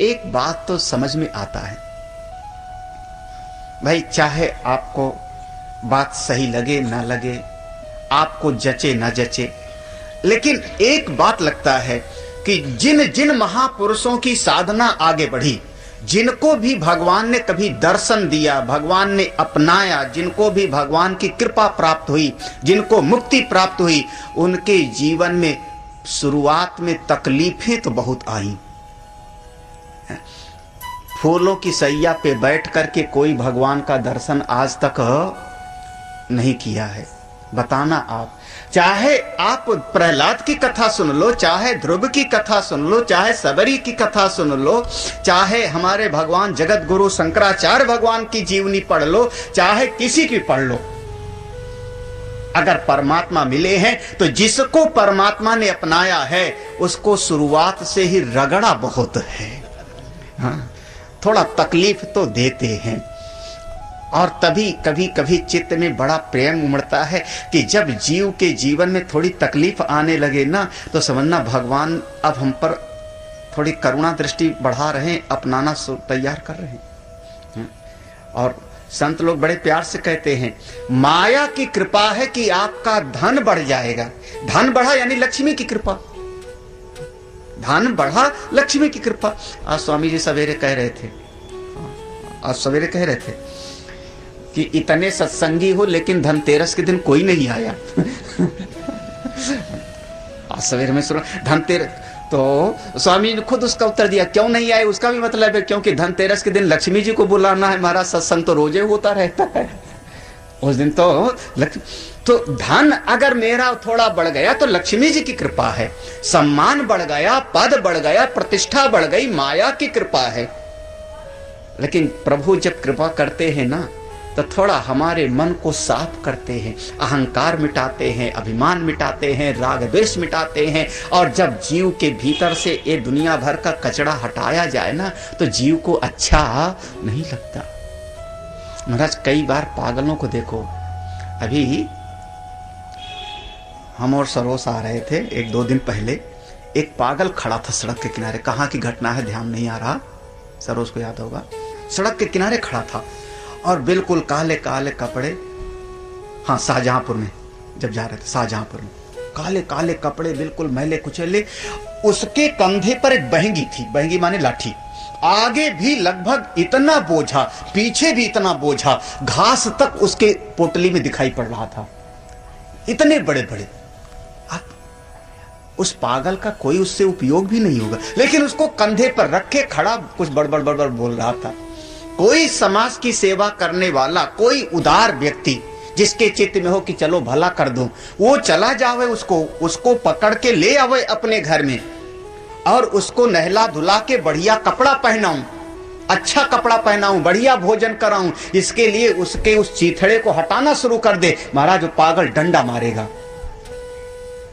एक बात तो समझ में आता है भाई, चाहे आपको बात सही लगे ना लगे, आपको जचे ना जचे, लेकिन एक बात लगता है कि जिन जिन महापुरुषों की साधना आगे बढ़ी, जिनको भी भगवान ने कभी दर्शन दिया, भगवान ने अपनाया, जिनको भी भगवान की कृपा प्राप्त हुई, जिनको मुक्ति प्राप्त हुई, उनके जीवन में शुरुआत में तकलीफें तो बहुत आई। फूलों की सैया पे बैठ करके कोई भगवान का दर्शन आज तक नहीं किया है। बताना आप, चाहे आप प्रहलाद की कथा सुन लो, चाहे ध्रुव की कथा सुन लो, चाहे सबरी की कथा सुन लो, चाहे हमारे भगवान जगत गुरु शंकराचार्य भगवान की जीवनी पढ़ लो, चाहे किसी की पढ़ लो, अगर परमात्मा मिले हैं तो जिसको परमात्मा ने अपनाया है उसको शुरुआत से ही रगड़ा बहुत है। हाँ, थोड़ा तकलीफ तो देते हैं, और तभी कभी कभी चित्त में बड़ा प्रेम उमड़ता है कि जब जीव के जीवन में थोड़ी तकलीफ आने लगे ना, तो समझना भगवान अब हम पर थोड़ी करुणा दृष्टि बढ़ा रहे हैं, अपनाना तैयार कर रहे हैं। और संत लोग बड़े प्यार से कहते हैं, माया की कृपा है कि आपका धन बढ़ जाएगा। धन बढ़ा यानी लक्ष्मी की कृपा, धन बढ़ा लक्ष्मी की कृपा। आज स्वामी जी सवेरे कह रहे थे, आज सवेरे कह रहे थे कि इतने सत्संगी हो लेकिन धनतेरस के दिन कोई नहीं आया। आज सवेरे में सुना धनतेरस, तो स्वामी ने खुद उसका उत्तर दिया, क्यों नहीं आए उसका भी मतलब है क्योंकि धनतेरस के दिन लक्ष्मी जी को बुलाना है, महाराज सत्संग तो रोजे होता रहता है उस दिन तो धन अगर मेरा थोड़ा बढ़ गया तो लक्ष्मी जी की कृपा है, सम्मान बढ़ गया, पद बढ़ गया, प्रतिष्ठा बढ़ गई, माया की कृपा है। लेकिन प्रभु जब कृपा करते हैं ना तो थोड़ा हमारे मन को साफ करते हैं, अहंकार मिटाते हैं, अभिमान मिटाते हैं, राग द्वेष मिटाते हैं। और जब जीव के भीतर से ये दुनिया भर का कचरा हटाया जाए ना तो जीव को अच्छा नहीं लगता। महाराज कई बार पागलों को देखो, अभी हम और सरोस आ रहे थे एक दो दिन पहले, एक पागल खड़ा था सड़क के किनारे, कहाँ की घटना है ध्यान नहीं आ रहा, सरोस को याद होगा, सड़क के किनारे खड़ा था और बिल्कुल काले काले कपड़े, हाँ शाहजहांपुर में जब जा रहे थे, शाहजहांपुर में काले काले कपड़े, बिल्कुल मैले कुचले, उसके कंधे पर एक बहंगी थी, बहंगी माने लाठी, आगे भी लगभग इतना बोझा, पीछे भी इतना बोझा, घास तक उसके पोटली में दिखाई पड़ रहा था, इतने बड़े बड़े। उस पागल का कोई उससे उपयोग भी नहीं होगा, लेकिन उसको कंधे पर रखे खड़ा कुछ बड़बड़ बड़बड़ बोल रहा था। कोई समाज की सेवा करने वाला, कोई उदार व्यक्ति जिसके चित्त में हो कि चलो भला कर दूं, वो चला जावे, उसको पकड़ के ले आवे अपने घर में और उसको नहला धुला के बढ़िया कपड़ा पहनाऊं, अच्छा कपड़ा पहनाऊं, बढ़िया भोजन कराऊं, इसके लिए उसके उस चीथड़े को हटाना शुरू कर दे, महाराज वो पागल डंडा मारेगा।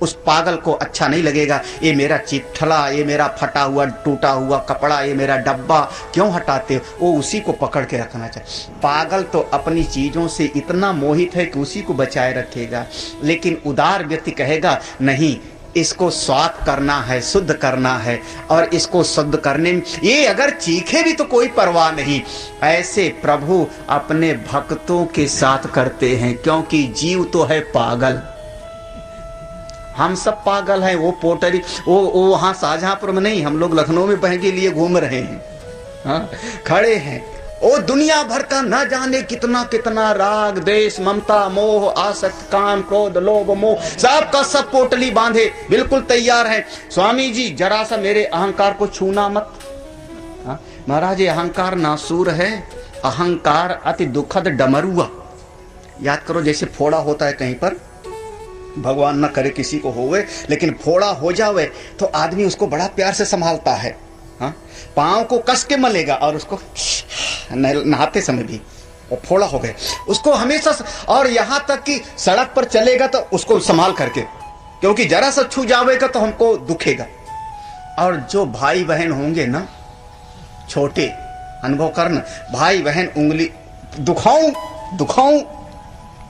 उस पागल को अच्छा नहीं लगेगा, ये मेरा चिट्ठला, ये मेरा फटा हुआ टूटा हुआ कपड़ा, ये मेरा डब्बा क्यों हटाते हो, वो उसी को पकड़ के रखना चाहिए। पागल तो अपनी चीजों से इतना मोहित है कि उसी को बचाए रखेगा, लेकिन उदार व्यक्ति कहेगा नहीं, इसको स्वाद करना है, शुद्ध करना है, और इसको शुद्ध करने में ये अगर चीखे भी तो कोई परवाह नहीं। ऐसे प्रभु अपने भक्तों के साथ करते हैं, क्योंकि जीव तो है पागल, हम सब पागल हैं। वो पोटरी वो वहां शाहजहांपुर में नहीं, हम लोग लखनऊ में बहंगी लिए घूम रहे हैं, हाँ खड़े हैं। ओ दुनिया भर का न जाने कितना कितना राग देश ममता मोह आसक्त काम क्रोध लोभ मोह सब का सब पोटली बांधे बिल्कुल तैयार है। स्वामी जी जरा सा मेरे अहंकार को छूना मत। महाराज ये अहंकार नासूर है, अहंकार अति दुखद डमरुआ। याद करो जैसे फोड़ा होता है कहीं पर, भगवान न करे किसी को होवे, लेकिन फोड़ा हो जावे तो आदमी उसको बड़ा प्यार से संभालता है, हाँ पांव को कस के मलेगा और उसको नहाते समय भी वो फोड़ा हो गए उसको हमेशा, और यहां तक कि सड़क पर चलेगा तो उसको संभाल करके, क्योंकि जरा सा छू जावेगा तो हमको दुखेगा। और जो भाई बहन होंगे ना छोटे, अनुभव करना, भाई बहन उंगली दुखाऊं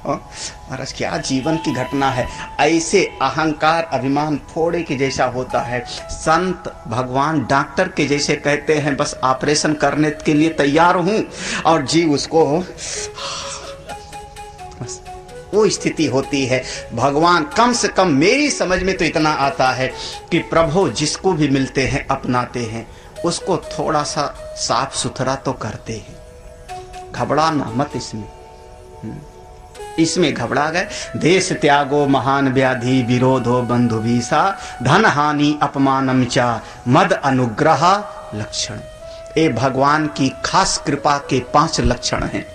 महाराज क्या जीवन की घटना है। ऐसे अहंकार अभिमान फोड़े के जैसा होता है। संत भगवान डॉक्टर के जैसे कहते हैं बस ऑपरेशन करने के लिए तैयार हूं, और जीव उसको, वो स्थिति होती है। भगवान कम से कम मेरी समझ में तो इतना आता है कि प्रभु जिसको भी मिलते हैं अपनाते हैं, उसको थोड़ा सा साफ सुथरा तो करते हैं। घबराना मत इसमें घबरा गए। देश त्यागो महान व्याधि विरोधो बंधु भीषा धन हानि अपमानम चा मद अनुग्रह लक्षण। ये भगवान की खास कृपा के 5 लक्षण हैं।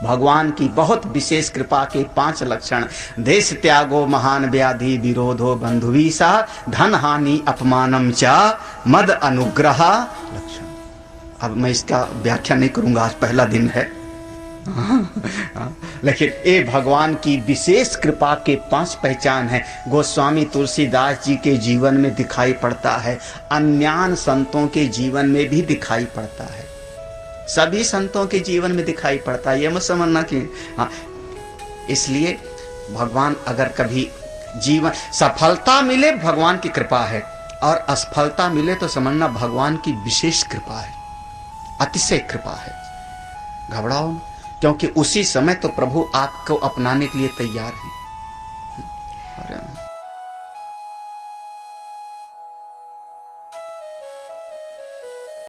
भगवान की बहुत विशेष कृपा के 5 लक्षण। देश त्यागो महान व्याधि विरोधो बंधुवीसा धन हानि अपमानम चा मद अनुग्रह लक्षण। अब मैं इसका व्याख्या नहीं करूंगा, आज पहला दिन है। लेकिन ये भगवान की विशेष कृपा के 5 पहचान है। गोस्वामी तुलसीदास जी के जीवन में दिखाई पड़ता है, अन्यान संतों के जीवन में भी दिखाई पड़ता है, सभी संतों के जीवन में दिखाई पड़ता है। ये मत समझना कि हाँ, इसलिए भगवान अगर कभी जीवन सफलता मिले भगवान की कृपा है, और असफलता मिले तो समझना भगवान की विशेष कृपा है, अतिशय कृपा है। घबराओ, क्योंकि उसी समय तो प्रभु आपको अपनाने के लिए तैयार है।